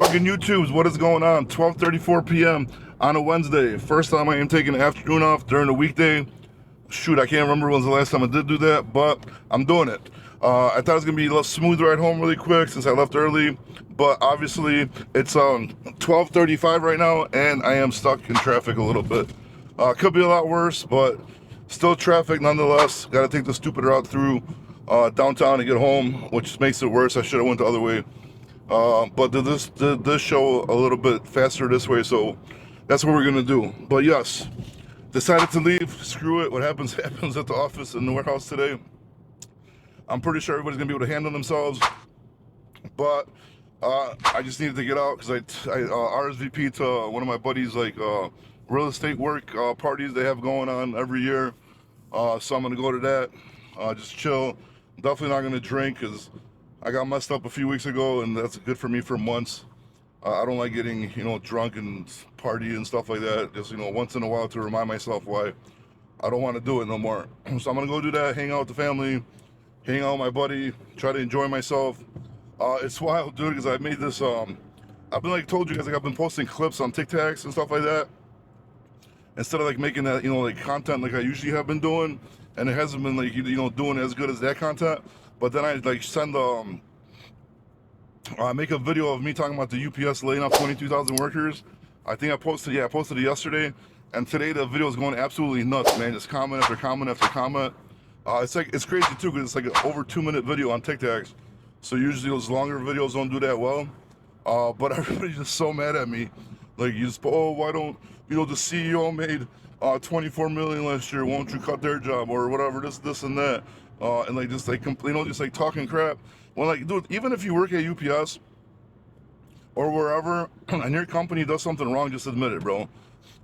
fucking YouTubes, what is going on? 12:34 p.m. on a Wednesday. First time I am taking the afternoon off during the weekday. Shoot, I can't remember when's the last time I did do that, but I'm doing it. I thought it was gonna be a little smooth ride home really quick since I left early, but obviously it's 12:35 right now, and I am stuck in traffic a little bit. Could be a lot worse, but still traffic nonetheless. Got to take the stupid route through downtown to get home, which makes it worse. I should have went the other way. But did this show a little bit faster this way, so that's what we're gonna do. But yes, decided to leave. Screw it. What happens happens at the office in the warehouse today. I'm pretty sure everybody's gonna be able to handle themselves, but I just needed to get out because I RSVP to one of my buddies' real estate work parties they have going on every year. So I'm gonna go to that. Just chill. Definitely not gonna drink because I got messed up a few weeks ago, and that's good for me for months. I don't like getting, drunk and party and stuff like that. Just, once in a while to remind myself why I don't want to do it no more. So I'm going to go do that, hang out with the family, hang out with my buddy, try to enjoy myself. It's wild, dude, because I made this, I've been, told you guys, I've been posting clips on TikToks and stuff like that. Instead of, making that, content like I usually have been doing. And it hasn't been, doing as good as that content. But then I send make a video of me talking about the UPS laying off 22,000 workers. I think I posted it yesterday, and today the video is going absolutely nuts, man. Just comment after comment after comment. It's crazy too because it's like an over 2-minute video on TikToks. So usually those longer videos don't do that well. But everybody's just so mad at me. Why don't the CEO made 24 million last year? Won't you cut their job or whatever? This and that. And just talking crap. When dude, even if you work at UPS or wherever, and your company does something wrong, just admit it, bro.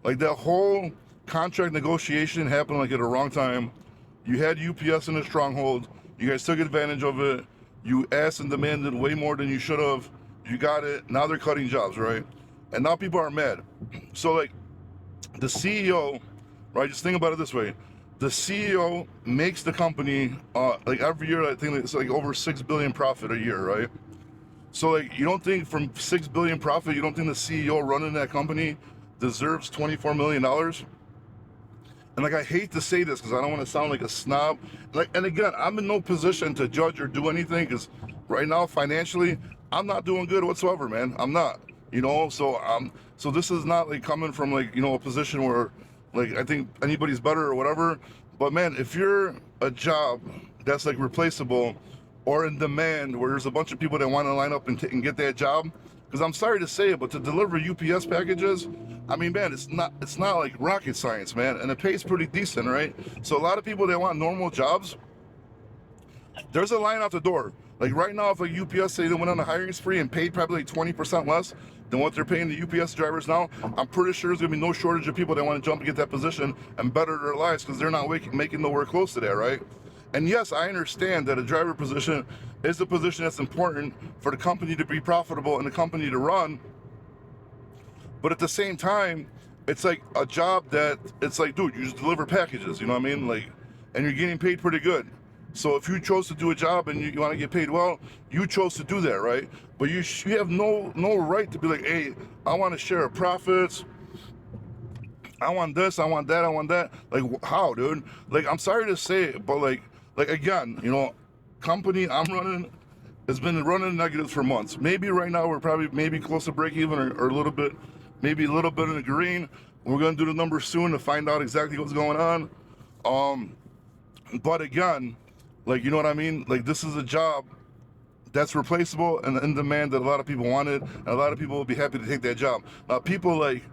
That whole contract negotiation happened at the wrong time. You had UPS in a stronghold. You guys took advantage of it. You asked and demanded way more than you should have. You got it. Now they're cutting jobs, right? And now people are mad. So the CEO, right? Just think about it this way. The CEO makes the company every year. I think it's over $6 billion profit a year, right? So you don't think from $6 billion profit, you don't think the CEO running that company deserves $24 million? And I hate to say this because I don't want to sound like a snob. And again, I'm in no position to judge or do anything because right now financially, I'm not doing good whatsoever, man. I'm not, So this is not coming from a position where I think anybody's better or whatever. But man, if you're a job that's replaceable or in demand where there's a bunch of people that want to line up and get that job, because I'm sorry to say it, but to deliver UPS packages, I mean, man, it's not like rocket science, man, and it pays pretty decent, right? So a lot of people that want normal jobs, there's a line out the door. Right now, if UPS say they went on a hiring spree and paid probably 20% less than what they're paying the UPS drivers now, I'm pretty sure there's gonna be no shortage of people that want to jump and get that position and better their lives because they're not making nowhere close to that, right? And yes, I understand that a driver position is the position that's important for the company to be profitable and the company to run. But at the same time, it's a job that it's dude, you just deliver packages, you know what I mean? And you're getting paid pretty good. So if you chose to do a job and you want to get paid well, you chose to do that, right? But you have no right to be hey, I want to share profits. I want this, I want that, I want that. How, dude? I'm sorry to say it, but again, company I'm running has been running negatives for months. Maybe right now we're probably close to break even or a little bit, maybe a little bit in the green. We're gonna do the numbers soon to find out exactly what's going on. But again, you know what I mean? This is a job that's replaceable and in demand that a lot of people wanted, and a lot of people will be happy to take that job. People like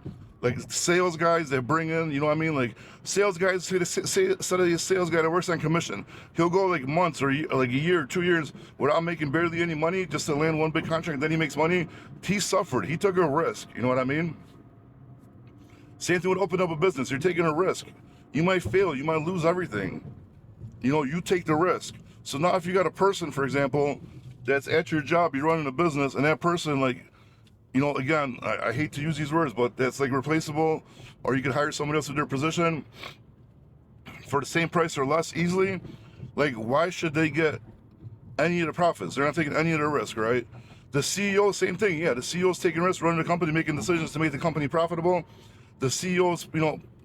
sales guys that bring in, you know what I mean? Sales guys, say a sales guy that works on commission, he'll go months or a year or 2 years without making barely any money just to land one big contract, and then he makes money. He suffered. He took a risk. You know what I mean? Same thing with opening up a business. You're taking a risk. You might fail. You might lose everything. You take the risk. So now if you got a person, for example, that's at your job, you're running a business, and that person, again, I hate to use these words, but that's replaceable, or you could hire somebody else in their position for the same price or less easily. Why should they get any of the profits? They're not taking any of the risk, right? The CEO, same thing. Yeah, the CEO's taking risks, running the company, making decisions to make the company profitable. The CEO's,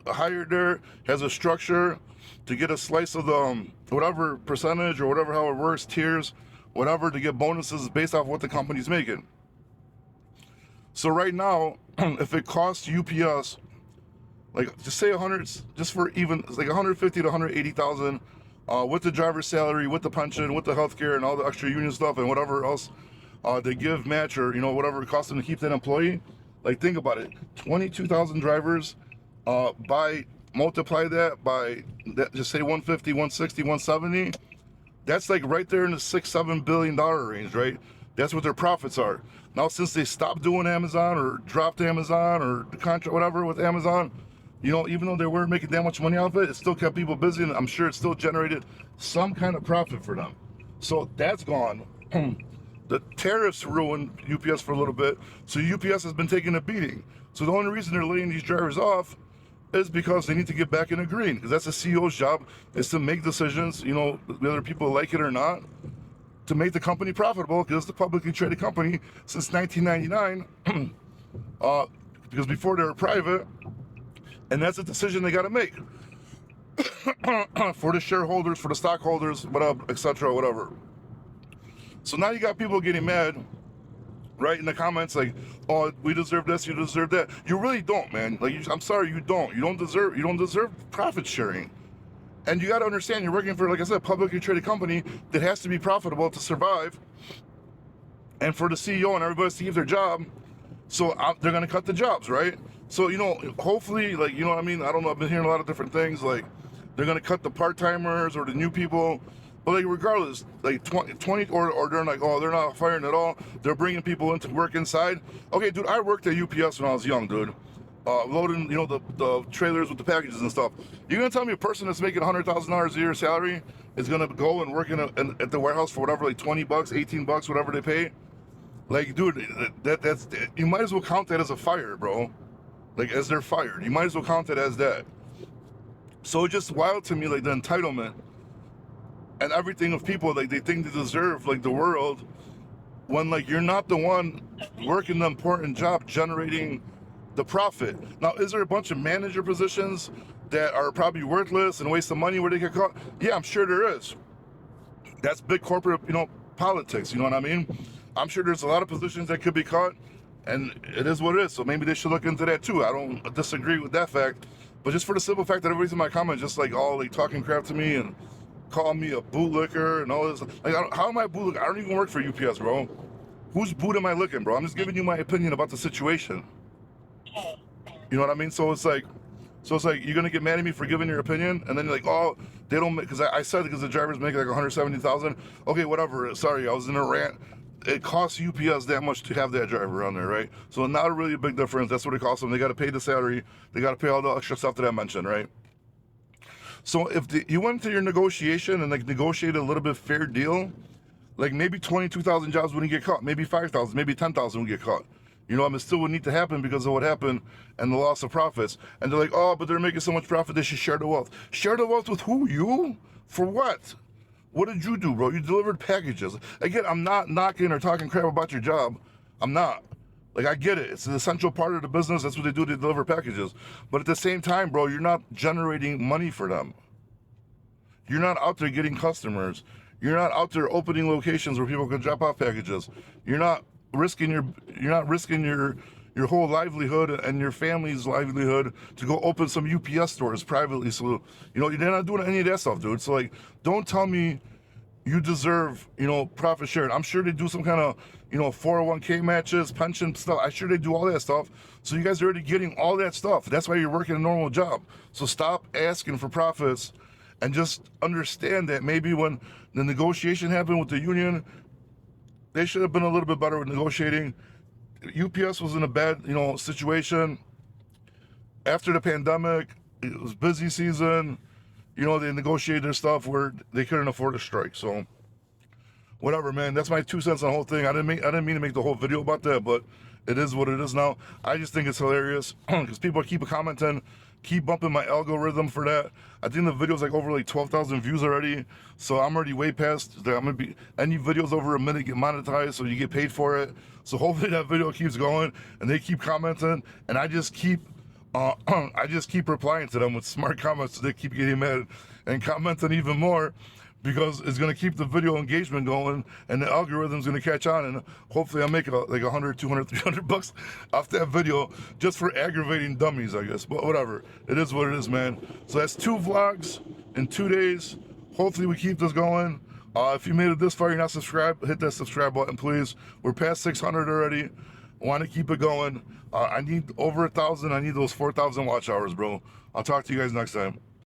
hired there, has a structure to get a slice of the whatever percentage or whatever, how it works, tiers, whatever, to get bonuses based off what the company's making. So right now, if it costs UPS, like just say 100, just for even, it's like 150 to 180,000, with the driver's salary, with the pension, with the healthcare, and all the extra union stuff, and whatever else they give, match, or whatever it costs them to keep that employee. Like, think about it: 22,000 drivers. Multiply that by that, just say 150, 160, 170. That's like right there in the $6-7 billion range, right? That's what their profits are. Now, since they stopped doing Amazon or dropped Amazon or the contract, whatever, with Amazon, even though they weren't making that much money off it, it still kept people busy, and I'm sure it still generated some kind of profit for them. So that's gone. The tariffs ruined UPS for a little bit, so UPS has been taking a beating. So the only reason they're laying these drivers off is because they need to get back in the green, because that's the CEO's job, is to make decisions, whether people like it or not, to make the company profitable, because it's a publicly traded company since 1999, because before they were private, and that's a decision they got to make for the shareholders, for the stockholders, whatever, etc., whatever. So now you got people getting mad, right, in the comments, like, oh, we deserve this, you deserve that. You really don't, man. Like, I'm sorry, you don't. You don't deserve profit sharing. And you got to understand, you're working for, like I said, a publicly traded company that has to be profitable to survive, and for the CEO and everybody to keep their job. So they're going to cut the jobs, right? So, hopefully, like, what I mean? I don't know, I've been hearing a lot of different things, like, they're going to cut the part-timers or the new people. But, like, regardless, like 20 or they're like, oh, they're not firing at all. They're bringing people in to work inside. Okay, dude, I worked at UPS when I was young, dude. Loading, the trailers with the packages and stuff. You're gonna tell me a person that's making $100,000 a year salary is gonna go and work at the warehouse for whatever, like $20, $18, whatever they pay? Like, dude, that's you might as well count that as a fire, bro. Like, as they're fired, you might as well count it as that. So it's just wild to me, like, the entitlement and everything of people, like, they think they deserve, like, the world, when, like, you're not the one working the important job generating the profit. Now, is there a bunch of manager positions that are probably worthless and waste of money where they get caught? Yeah, I'm sure there is. That's big corporate, politics, you know what I mean? I'm sure there's a lot of positions that could be caught, and it is what it is. So maybe they should look into that too. I don't disagree with that fact, but just for the simple fact that everybody's in my comments just like all like talking crap to me and calling me a bootlicker and all this. Like, how am I a bootlicker? I don't even work for UPS, bro. Whose boot am I licking, bro? I'm just giving you my opinion about the situation. You know what I mean? So it's like you're gonna get mad at me for giving your opinion, and then you're like, oh, they don't make, because I said because the drivers make like 170,000. Okay, whatever. Sorry, I was in a rant. It costs UPS that much to have that driver on there, right? So not really a big difference. That's what it costs them. They got to pay the salary. They got to pay all the extra stuff that I mentioned, right? So if you went to your negotiation and like negotiated a little bit fair deal, like maybe 22,000 jobs wouldn't get caught, maybe 5,000, maybe 10,000 would get caught. It still would need to happen because of what happened and the loss of profits. And they're like, oh, but they're making so much profit, they should share the wealth. Share the wealth with who? You? For what? What did you do, bro? You delivered packages. Again, I'm not knocking or talking crap about your job. I'm not. Like, I get it. It's an essential part of the business. That's what they do. They deliver packages. But at the same time, bro, you're not generating money for them. You're not out there getting customers. You're not out there opening locations where people can drop off packages. You're not risking your whole livelihood and your family's livelihood to go open some UPS stores privately. So, you're not doing any of that stuff, dude. So, like, don't tell me you deserve, profit sharing. I'm sure they do some kind of, 401k matches, pension stuff. I'm sure they do all that stuff. So you guys are already getting all that stuff. That's why you're working a normal job. So stop asking for profits and just understand that maybe when the negotiation happened with the union, they should have been a little bit better with negotiating. UPS was in a bad, situation. After the pandemic, it was busy season. They negotiated their stuff where they couldn't afford a strike. So, whatever, man. That's my 2 cents on the whole thing. I didn't mean to make the whole video about that, but it is what it is now. I just think it's hilarious because people keep commenting keep bumping my algorithm for that. I think the video's like over like 12,000 views already, so I'm already way past that. I'm gonna be, any videos over a minute get monetized, so you get paid for it. So hopefully that video keeps going and they keep commenting, and I just keep replying to them with smart comments, so they keep getting mad and commenting even more, because it's going to keep the video engagement going and the algorithm's going to catch on, and hopefully I'll make like 100, 200, 300 bucks off that video just for aggravating dummies, I guess. But whatever, it is what it is, man. So that's 2 vlogs in 2 days. Hopefully we keep this going. If you made it this far, you're not subscribed, hit that subscribe button, please. We're past 600 already. Want to keep it going. I need over 1,000. I need those 4,000 watch hours, bro. I'll talk to you guys next time.